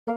The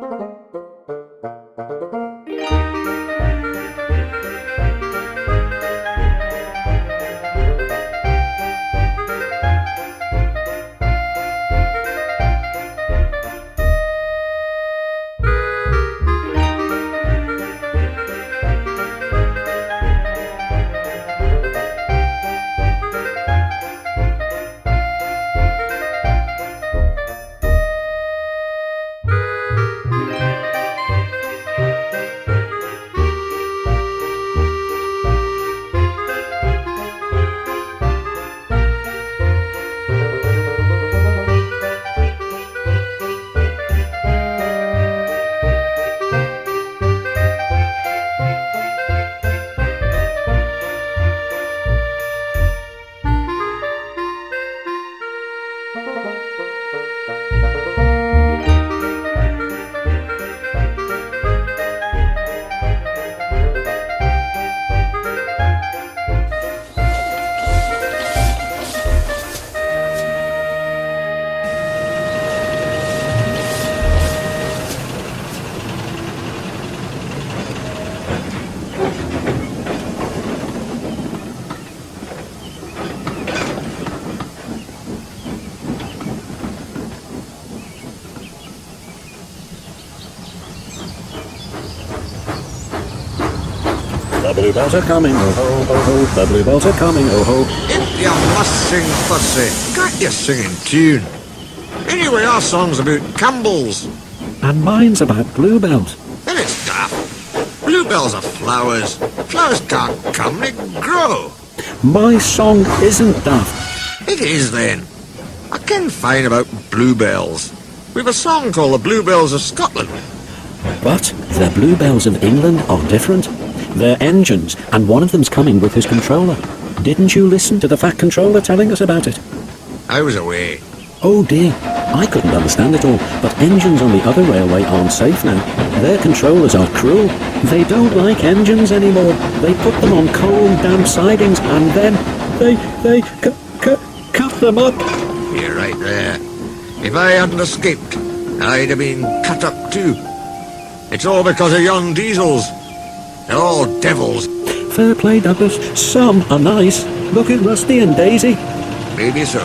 bluebells are coming, oh ho, ho ho. The bluebells are coming, oh ho. If you must sing fussy, can't you sing in tune? Anyway, our song's about Campbells. And mine's about bluebells. Then it's daft. Bluebells are flowers. Flowers can't come, they grow. My song isn't daft. It is then. I ken fine about bluebells. We've a song called The Bluebells of Scotland. But the bluebells of England are different. They're engines, and one of them's coming with his controller. Didn't you listen to the Fat Controller telling us about it? I was away. Oh dear, I couldn't understand it all, but engines on the other railway aren't safe now. Their controllers are cruel. They don't like engines anymore. They put them on cold, damp sidings, and then they cut them up. You're right there. If I hadn't escaped, I'd have been cut up too. It's all because of yon diesels. They're all devils. Fair play, Douglas. Some are nice. Look at Rusty and Daisy. Maybe so.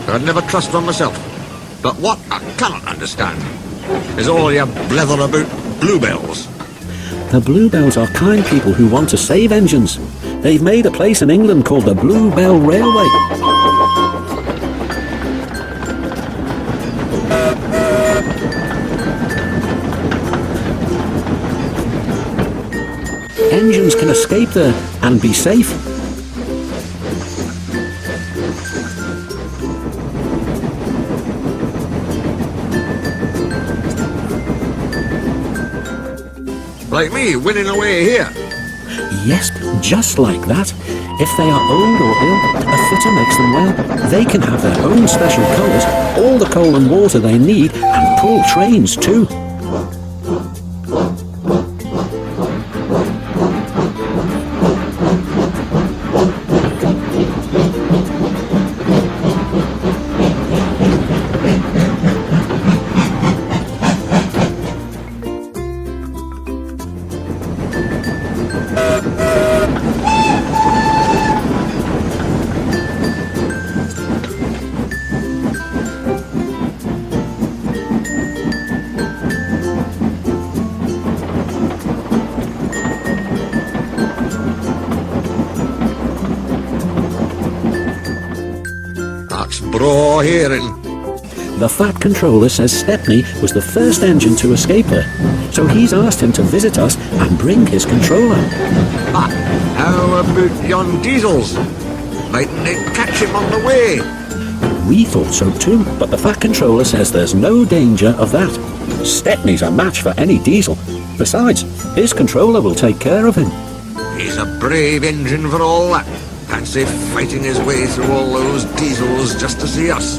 I'd never trust one myself. But what I cannot understand is all your blether about bluebells. The bluebells are kind people who want to save engines. They've made a place in England called the Bluebell Railway. Engines can escape there and be safe. Like me, winning away here. Yes, just like that. If they are old or ill, a fitter makes them well. They can have their own special colours, all the coal and water they need, and pull trains too. Braw hearing. The Fat Controller says Stepney was the first engine to escape there, so he's asked him to visit us and bring his controller. Ah, how about yon diesels? Mightn't they catch him on the way? We thought so too, but the Fat Controller says there's no danger of that. Stepney's a match for any diesel. Besides, his controller will take care of him. He's a brave engine for all that. Fancy fighting his way through all those diesels just to see us.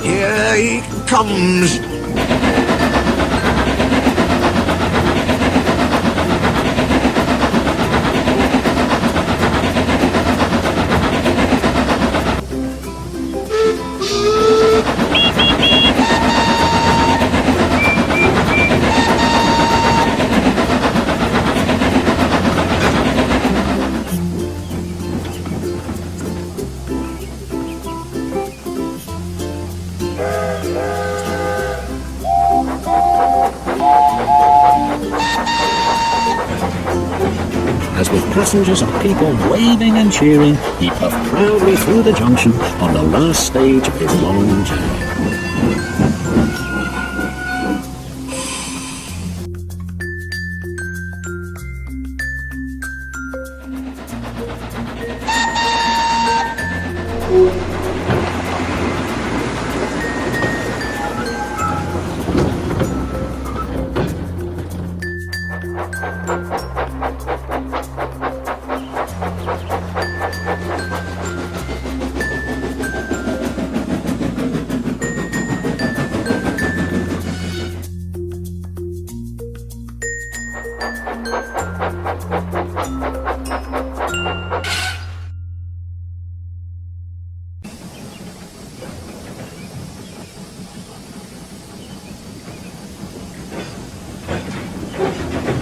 Here he comes. As with passengers and people waving and cheering, he puffed proudly through the junction on the last stage of his long journey.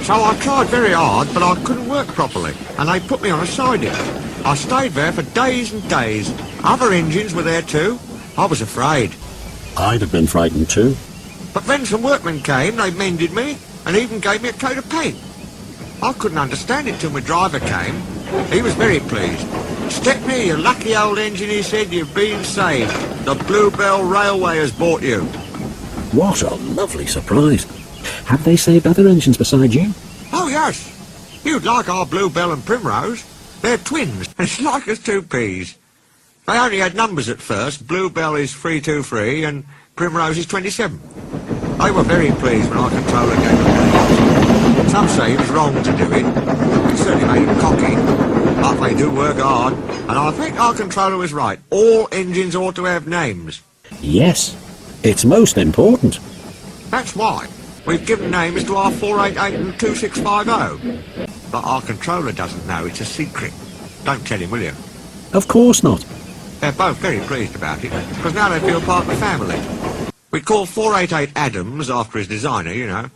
So I tried very hard, but I couldn't work properly, and they put me on a siding. I stayed there for days and days. Other engines were there too. I was afraid. I'd have been frightened too. But then some workmen came, they mended me, and even gave me a coat of paint. I couldn't understand it till my driver came. He was very pleased. "Stepney, you lucky old engine," he said, "you've been saved. The Bluebell Railway has bought you." What a lovely surprise. Have they saved other engines beside you? Oh, yes. You'd like our Bluebell and Primrose. They're twins, and it's like as two peas. They only had numbers at first. Bluebell is 323 and Primrose is 27. They were very pleased when our controller gave them names. Some say he was wrong to do it. It certainly made him cocky. But they do work hard, and I think our controller was right. All engines ought to have names. Yes, it's most important. That's why we've given names to our 488 and 2650. But our controller doesn't know. It's a secret. Don't tell him, will you? Of course not. They're both very pleased about it, because now they feel part of the family. We call 488 Adams after his designer, you know.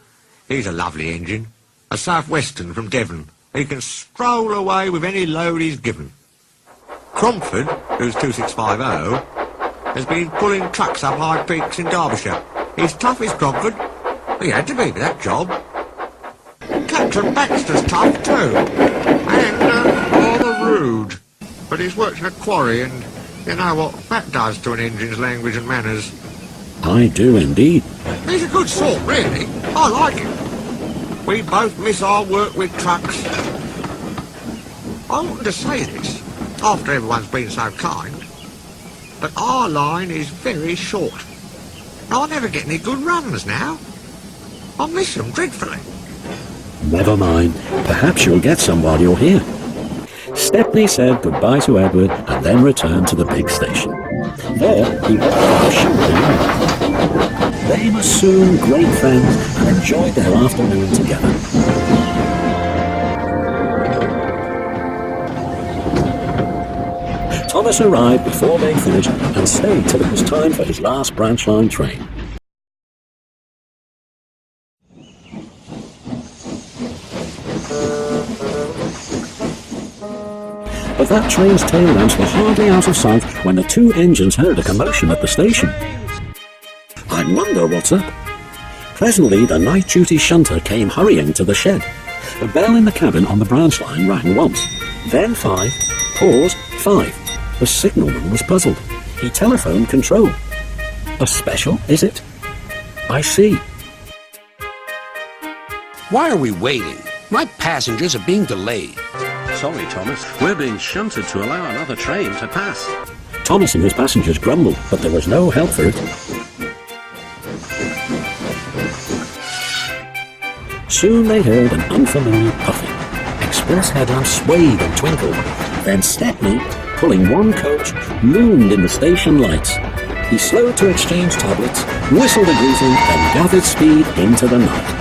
He's a lovely engine. A Southwestern from Devon. He can stroll away with any load he's given. Cromford, who's 2650, has been pulling trucks up high peaks in Derbyshire. He's tough as Cromford. He had to be for that job. Captain Baxter's tough too, and rather rude. But he's worked in a quarry, and you know what that does to an engine's language and manners. I do indeed. He's a good sort, really. I like him. We both miss our work with trucks. I oughtn't to say this, after everyone's been so kind, but our line is very short. I never get any good runs now. I miss them dreadfully. Never mind. Perhaps you'll get some while you're here. Stepney said goodbye to Edward and then returned to the big station. There he walked up shooting. They were soon great friends and enjoyed their afternoon together. Thomas arrived before they finished and stayed till it was time for his last branch line train. But that train's tail lamps were hardly out of sight when the two engines heard a commotion at the station. I wonder what's up. Presently the night duty shunter came hurrying to the shed. The bell in the cabin on the branch line rang once, then 5, pause, 5. The signalman was puzzled. He telephoned control. A special, is it? I see. Why are we waiting? My passengers are being delayed. Sorry, Thomas. We're being shunted to allow another train to pass. Thomas and his passengers grumbled, but there was no help for it. Soon they heard an unfamiliar puffing. Express headlamps swayed and twinkled. Then Stepney, pulling one coach, loomed in the station lights. He slowed to exchange tablets, whistled a greeting, and gathered speed into the night.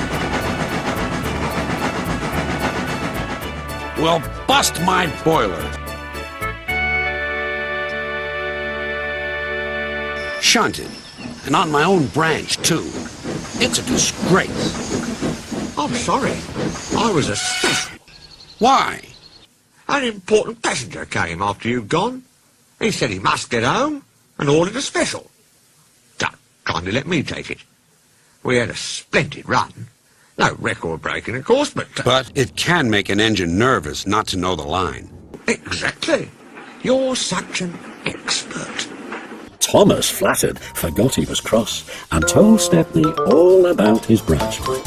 Well, bust my boiler. Shunted. And on my own branch, too. It's a disgrace. I'm sorry. I was a special. Why? An important passenger came after you'd gone. He said he must get home and ordered a special. So, kindly let me take it. We had a splendid run. No record breaking, of course, but... But it can make an engine nervous not to know the line. Exactly. You're such an expert. Thomas, flattered, forgot he was cross and told Stepney all about his branch line.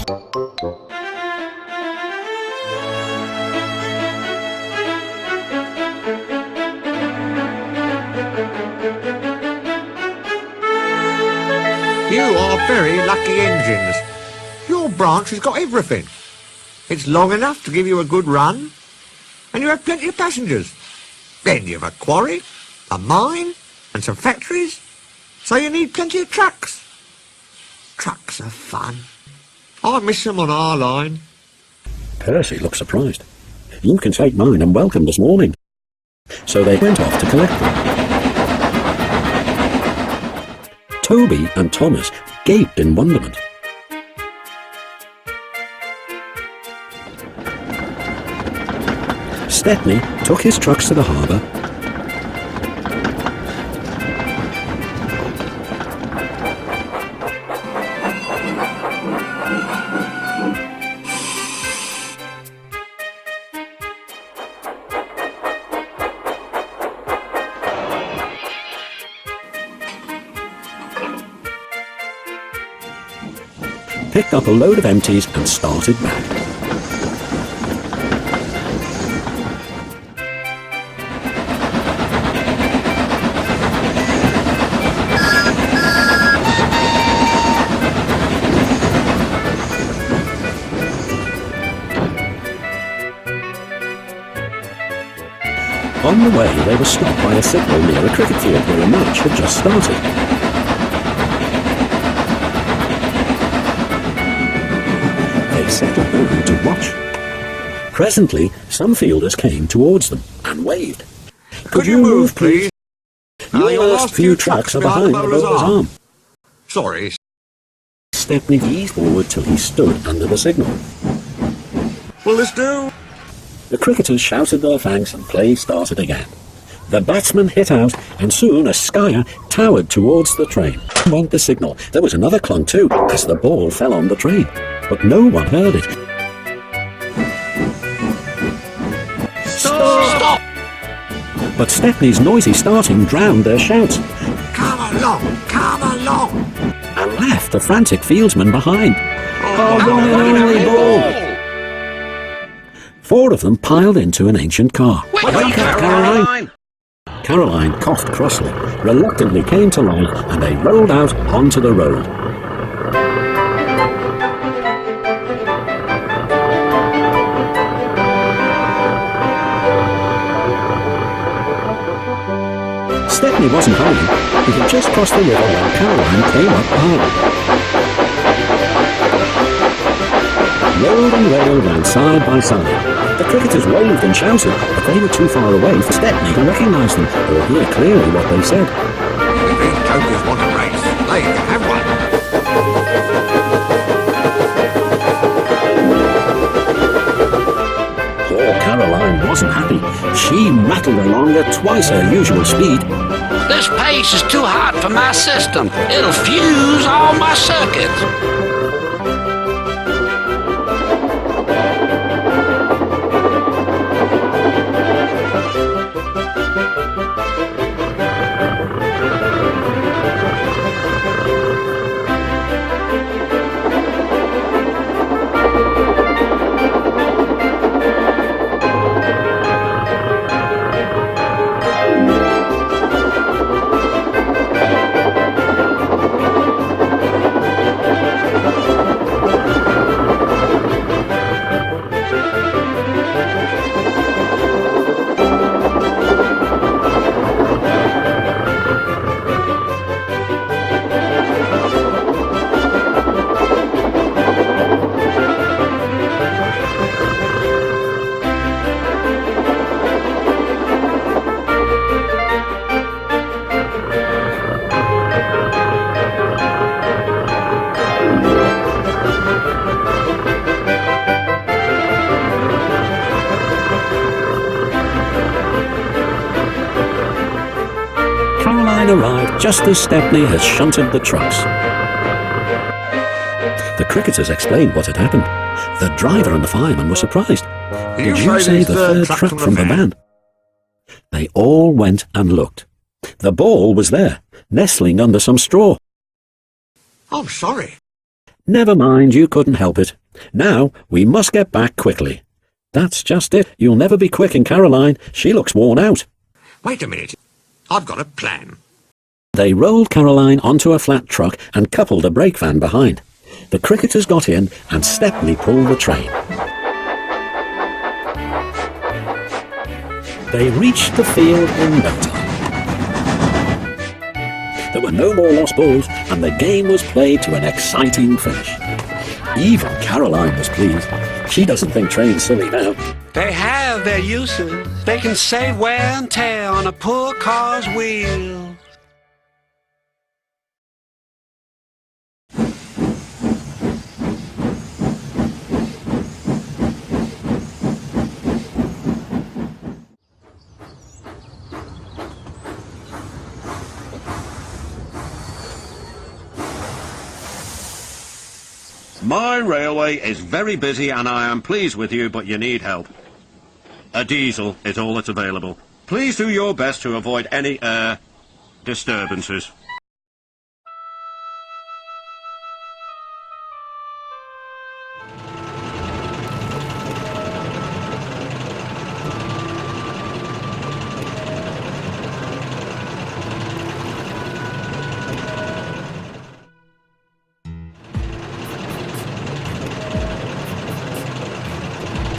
You are very lucky engines. Your branch has got everything. It's long enough to give you a good run, and you have plenty of passengers. Then you've a quarry, a mine, and some factories, so you need plenty of trucks. Trucks are fun. I miss them on our line. Percy looked surprised. You can take mine and welcome this morning. So they went off to collect them. Toby and Thomas gaped in wonderment. Stepney took his trucks to the harbour, picked up a load of empties and started back. On the way, they were stopped by a signal near a cricket field where a match had just started. They settled down to watch. Presently, some fielders came towards them and waved. Could you move, please? Your last few trucks are behind the bowler's arm. Sorry. Stepney eased forward till he stood under the signal. Will this do? The cricketers shouted their thanks and play started again. The batsman hit out, and soon a skyer towered towards the train. Went the signal. There was another clunk too, as the ball fell on the train. But no one heard it. Stop! But Stepney's noisy starting drowned their shouts, Come along! and left the frantic fieldsmen behind. Oh, one and only ball! 4 of them piled into an ancient car. Wake up, Caroline! Caroline coughed crossly, reluctantly came to life, and they rolled out onto the road. Stepney wasn't hurrying. He had just crossed the river when Caroline came up behind. Road and rail ran side by side. The cricketers waved and shouted, but they were too far away for Stepney to recognise them or hear clearly what they said. If these jokers want a race, they can have one. Poor Caroline wasn't happy. She rattled along at twice her usual speed. This pace is too hot for my system. It'll fuse all my circuits. Arrived just as Stepney had shunted the trucks. The cricketers explained what had happened. The driver and the fireman were surprised. Did you say the third track from the van? They all went and looked. The ball was there, nestling under some straw. I'm sorry. Never mind, you couldn't help it. Now, we must get back quickly. That's just it. You'll never be quick in Caroline. She looks worn out. Wait a minute. I've got a plan. They rolled Caroline onto a flat truck and coupled a brake van behind. The cricketers got in and Stepney pulled the train. They reached the field in no time. There were no more lost balls and the game was played to an exciting finish. Even Caroline was pleased. She doesn't think trains silly now. They have their uses. They can save wear and tear on a poor car's wheel. My railway is very busy and I am pleased with you, but you need help. A diesel is all that's available. Please do your best to avoid any disturbances.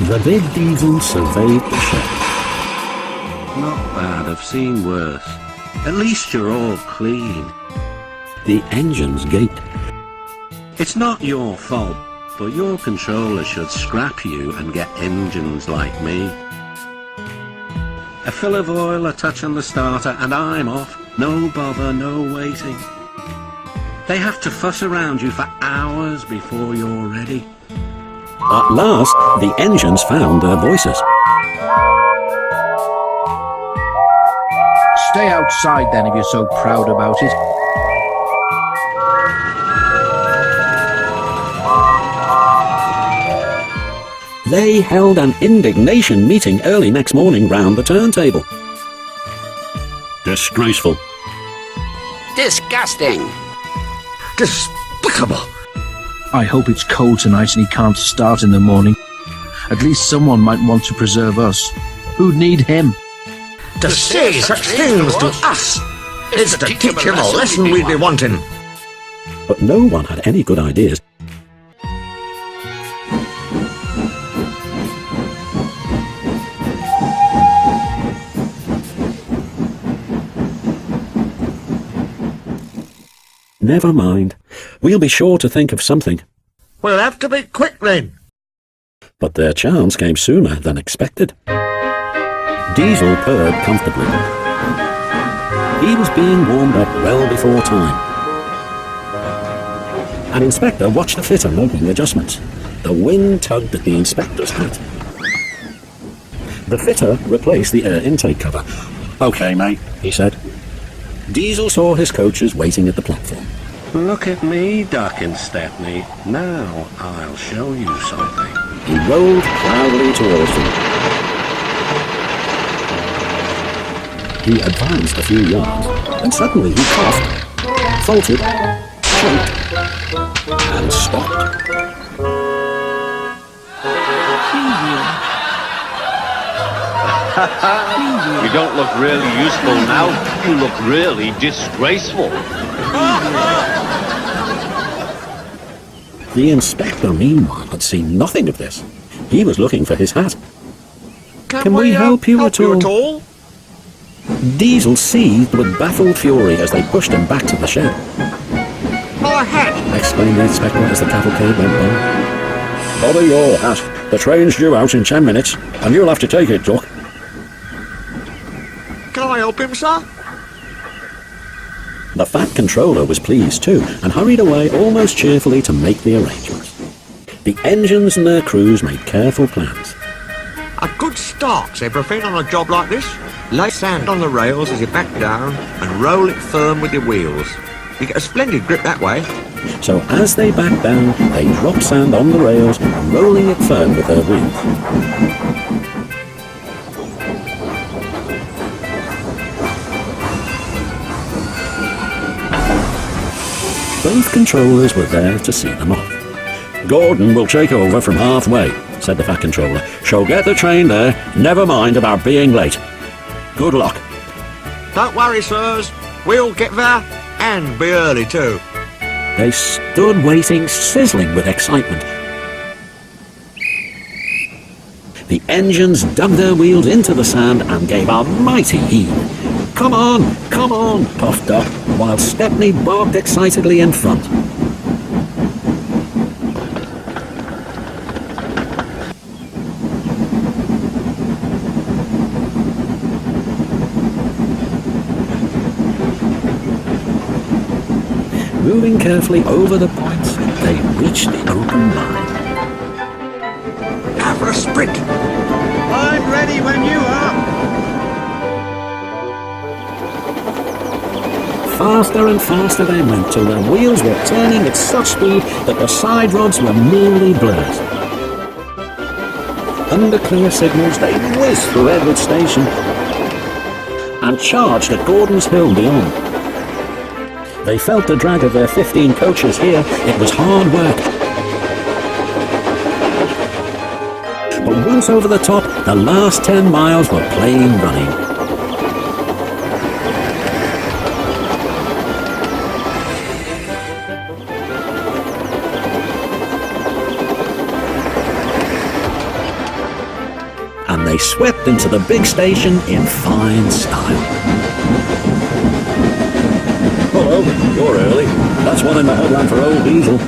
The big diesel surveyed the shed. Not bad, I've seen worse. At least you're all clean. The engines gaped. It's not your fault, but your controller should scrap you and get engines like me. A fill of oil, a touch on the starter, and I'm off. No bother, no waiting. They have to fuss around you for hours before you're ready. At last, the engines found their voices. Stay outside then if you're so proud about it. They held an indignation meeting early next morning round the turntable. Disgraceful. Disgusting. Despicable. I hope it's cold tonight and he can't start in the morning. At least someone might want to preserve us. Who'd need him? To say such things to us is to teach him a lesson we'd be wanting. But no one had any good ideas. Never mind. We'll be sure to think of something. We'll have to be quick then. But their chance came sooner than expected. Diesel purred comfortably. He was being warmed up well before time. An inspector watched the fitter making adjustments. The wind tugged at the inspector's hat. The fitter replaced the air intake cover. "Okay, mate," he said. Diesel saw his coaches waiting at the platform. Look at me, Duck and Stepney. Now I'll show you something. He rolled proudly towards them. He advanced a few yards, and suddenly he coughed, faltered, choked, and stopped. You don't look really useful now. You look really disgraceful. The inspector, meanwhile, had seen nothing of this. He was looking for his hat. Can we help you at all? Diesel seethed with baffled fury as they pushed him back to the shed. My hat! Exclaimed the inspector as the cavalcade went by. "Bother your hat. The train's due out in 10 minutes, and you'll have to take it, Duck." Can I help him, sir? The fat controller was pleased too, and hurried away almost cheerfully to make the arrangements. The engines and their crews made careful plans. A good start, everything on a job like this. Lay sand on the rails as you back down and roll it firm with your wheels. You get a splendid grip that way. So as they backed down, they dropped sand on the rails, rolling it firm with their wheels. Both controllers were there to see them off. "Gordon will take over from halfway," said the Fat Controller. "So get the train there, never mind about being late. Good luck." Don't worry, sirs. We'll get there and be early too. They stood waiting, sizzling with excitement. The engines dug their wheels into the sand and gave a mighty heave. Come on, puffed Doc, while Stepney barked excitedly in front. Moving carefully over the points, they reached the open line. Now for a sprint. I'm ready when you are. Faster and faster they went till their wheels were turning at such speed that the side rods were nearly blurred. Under clear signals, they whizzed through Edward Station and charged at Gordon's Hill beyond. They felt the drag of their 15 coaches here. It was hard work. But once over the top, the last 10 miles were plain running. And they swept into the big station in fine style. "Hello, you're early. That's one in the headland for old Diesel."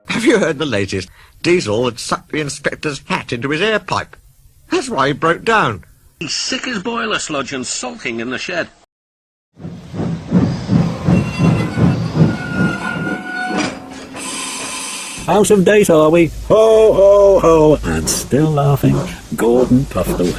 Have you heard the latest? Diesel had sucked the inspector's hat into his air pipe. That's why he broke down. He's sick as boiler sludge and sulking in the shed. "Out of date, are we? Ho, ho, ho!" And still laughing, Gordon puffed away.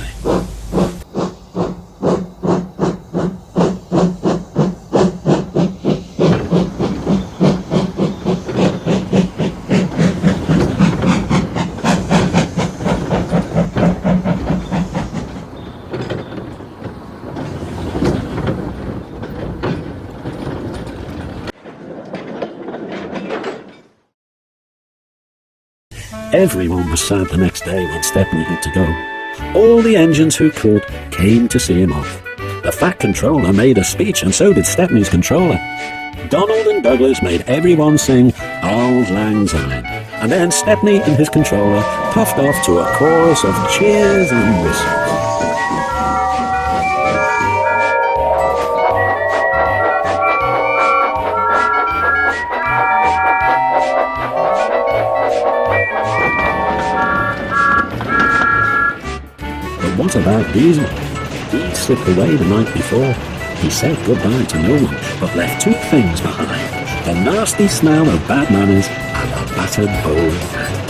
Everyone was sad the next day when Stepney had to go. All the engines who could came to see him off. The Fat Controller made a speech, and so did Stepney's controller. Donald and Douglas made everyone sing "Auld Lang Syne," and then Stepney and his controller puffed off to a chorus of cheers and whistles. What about Diesel? He'd slipped away the night before. He said goodbye to no one, but left two things behind: the nasty smell of bad manners and a battered old hat.